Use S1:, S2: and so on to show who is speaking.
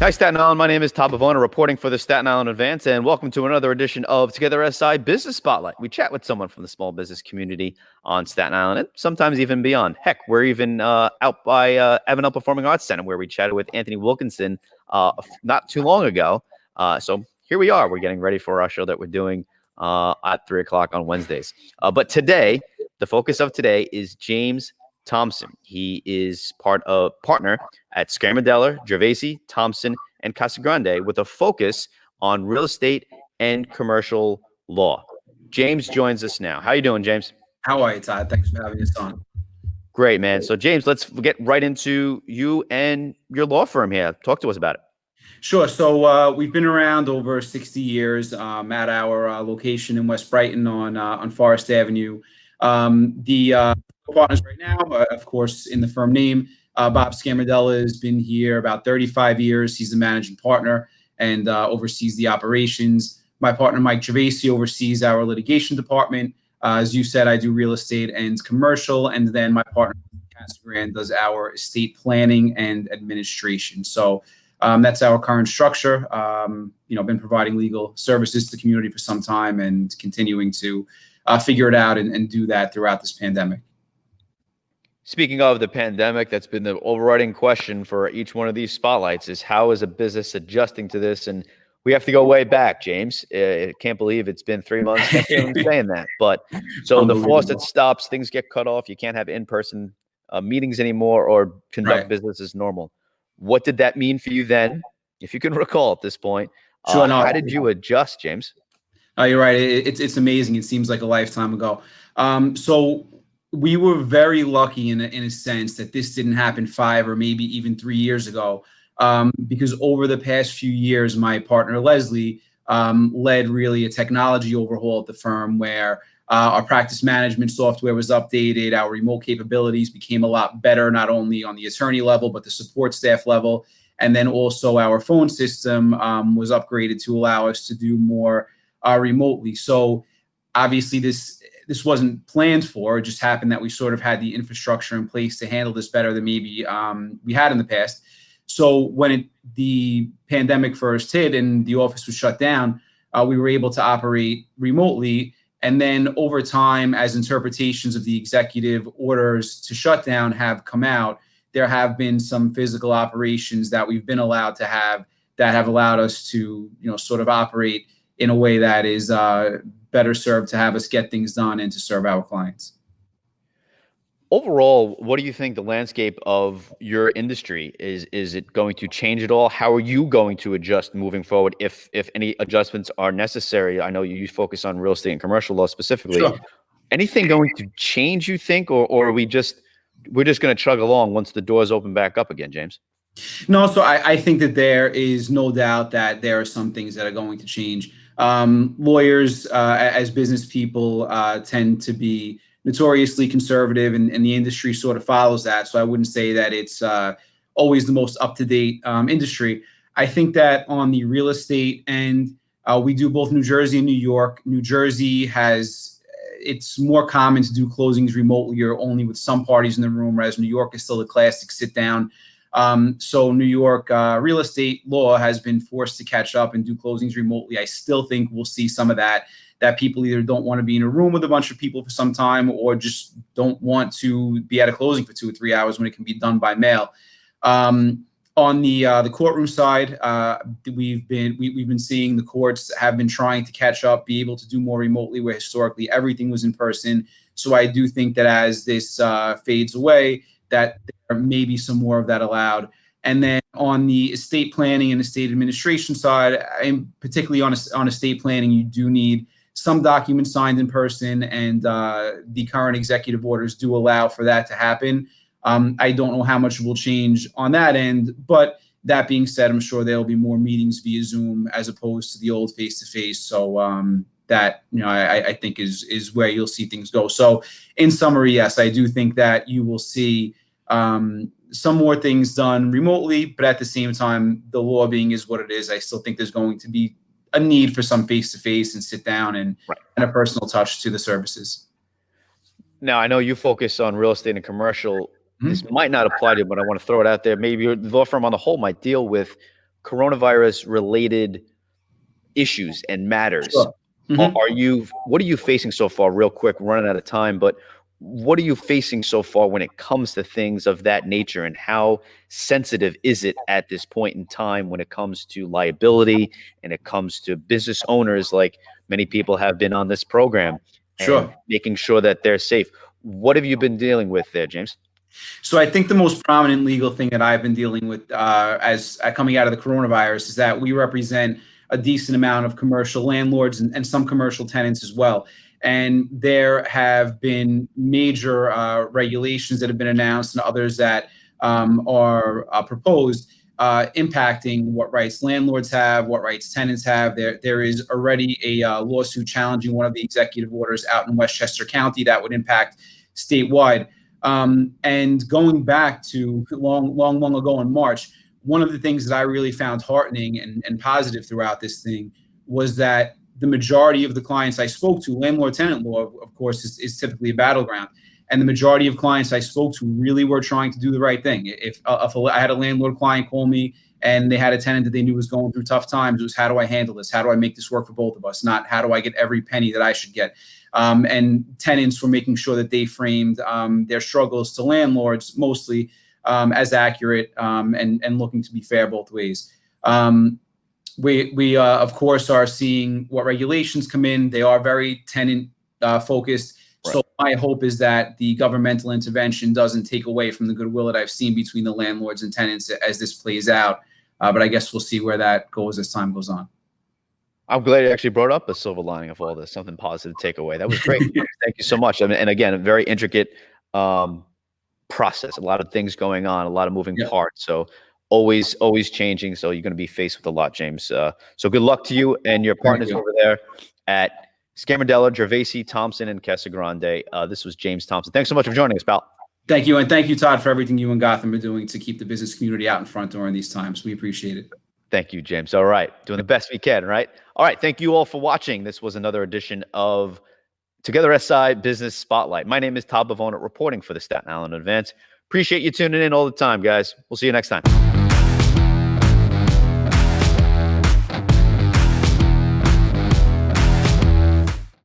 S1: Hi, Staten Island. My name is Todd Bavona, reporting for the Staten Island Advance, and welcome to another edition of Together SI Business Spotlight. We chat with someone from the small business community on Staten Island and sometimes even beyond. Heck, we're even out by Avenel Performing Arts Center, where we chatted with Anthony Wilkinson not too long ago. So here we are. We're getting ready for our show that we're doing at 3 o'clock on Wednesdays. But today, the focus of today is James Thomson. He is partner at Scamardella, Gervasi, Thomson, and Kasegrande with a focus on real estate and commercial law. James joins us now. How you doing, James?
S2: How are you, Todd? Thanks for having us on.
S1: Great, man. So, James, let's get right into you and your law firm here. Talk to us about it.
S2: Sure. So we've been around over 60 years at our location in West Brighton on Forest Avenue. The partners right now, of course, in the firm name, Bob Scamardella has been here about 35 years. He's the managing partner and oversees the operations. My partner, Mike Gervasi, oversees our litigation department. As you said, I do real estate and commercial. And then my partner, Kasegrande, does our estate planning and administration. So that's our current structure. Been providing legal services to the community for some time and continuing to figure it out and do that throughout this pandemic.
S1: Speaking of the pandemic, that's been the overriding question for each one of these spotlights is how is a business adjusting to this? And we have to go way back, James. I can't believe it's been 3 months. Can't believe I'm saying that. But so the faucet stops, things get cut off. You can't have in-person meetings anymore or conduct business as normal. What did that mean for you then, if you can recall at this point?
S2: Sure,
S1: how did you adjust, James?
S2: You're right. It's amazing. It seems like a lifetime ago. So we were very lucky in a sense that this didn't happen 5 or maybe even 3 years ago, because over the past few years, my partner Leslie led really a technology overhaul at the firm where our practice management software was updated. Our remote capabilities became a lot better, not only on the attorney level, but the support staff level. And then also our phone system was upgraded to allow us to do more remotely. So obviously this wasn't planned for. It just happened that we sort of had the infrastructure in place to handle this better than maybe we had in the past. So when the pandemic first hit and the office was shut down, we were able to operate remotely. And then over time, as interpretations of the executive orders to shut down have come out, there have been some physical operations that we've been allowed to have that have allowed us to, sort of operate in a way that is better served to have us get things done and to serve our clients.
S1: Overall, what do you think the landscape of your industry is? Is it going to change at all? How are you going to adjust moving forward if any adjustments are necessary? I know you focus on real estate and commercial law specifically.
S2: Sure.
S1: Anything going to change, you think, or are we're just going to chug along once the doors open back up again, James?
S2: No, so I think that there is no doubt that there are some things that are going to change. Lawyers, as business people, tend to be notoriously conservative, and the industry sort of follows that. So I wouldn't say that it's always the most up-to-date industry. I think that on the real estate end, we do both New Jersey and New York. New Jersey it's more common to do closings remotely or only with some parties in the room, whereas New York is still the classic sit down. So New York real estate law has been forced to catch up and do closings remotely. I still think we'll see some of that people either don't want to be in a room with a bunch of people for some time or just don't want to be at a closing for 2 or 3 hours when it can be done by mail. On the courtroom side, we've been seeing the courts have been trying to catch up, be able to do more remotely, where historically everything was in person. So I do think that as this fades away, that there may be some more of that allowed. And then on the estate planning and estate administration side, and particularly on estate planning, you do need some documents signed in person, and the current executive orders do allow for that to happen. I don't know how much will change on that end, but that being said, I'm sure there'll be more meetings via Zoom as opposed to the old face-to-face. So that, I think is where you'll see things go. So in summary, yes, I do think that you will see some more things done remotely, but at the same time, the law being is what it is, I still think there's going to be a need for some face-to-face and sit down and a personal touch to the services.
S1: Now, I know you focus on real estate and commercial. This might not apply to you, but I want to throw it out there. Maybe your law firm on the whole might deal with coronavirus related issues and matters.
S2: Sure. Mm-hmm.
S1: What are you facing so far? Real quick, running out of time, but what are you facing so far when it comes to things of that nature, and how sensitive is it at this point in time when it comes to liability and it comes to business owners, like many people have been on this program, and
S2: Sure.
S1: making sure that they're safe? What have you been dealing with there, James?
S2: So I think the most prominent legal thing that I've been dealing with as coming out of the coronavirus is that we represent a decent amount of commercial landlords and some commercial tenants as well. And there have been major regulations that have been announced and others that are proposed, impacting what rights landlords have, what rights tenants have. There is already a lawsuit challenging one of the executive orders out in Westchester County that would impact statewide. And going back to long ago in March, one of the things that I really found heartening and positive throughout this thing was that the majority of the clients I spoke to, landlord-tenant law, of course, is typically a battleground. And the majority of clients I spoke to really were trying to do the right thing. If I had a landlord client call me and they had a tenant that they knew was going through tough times, it was, how do I handle this? How do I make this work for both of us? Not how do I get every penny that I should get? And tenants were making sure that they framed their struggles to landlords mostly as accurate and looking to be fair both ways. We of course are seeing what regulations come in. They are very tenant focused. Right. So my hope is that the governmental intervention doesn't take away from the goodwill that I've seen between the landlords and tenants as this plays out. But I guess we'll see where that goes as time goes on.
S1: I'm glad you actually brought up a silver lining of all this, something positive to take away. That was great. Thank you so much. I mean, and again, a very intricate process, a lot of things going on, a lot of moving parts. So always changing. So you're going to be faced with a lot, James. So good luck to you and your partners over there at Scamardella, Gervasi, Thomson, and Kasegrande. This was James Thomson. Thanks so much for joining us, pal.
S2: Thank you. And thank you, Todd, for everything you and Gotham are doing to keep the business community out in front during these times. We appreciate it.
S1: Thank you, James. All right. Doing the best we can, right? All right. Thank you all for watching. This was another edition of Together SI Business Spotlight. My name is Todd Bavona, reporting for the Staten Island Advance. Appreciate you tuning in all the time, guys. We'll see you next time.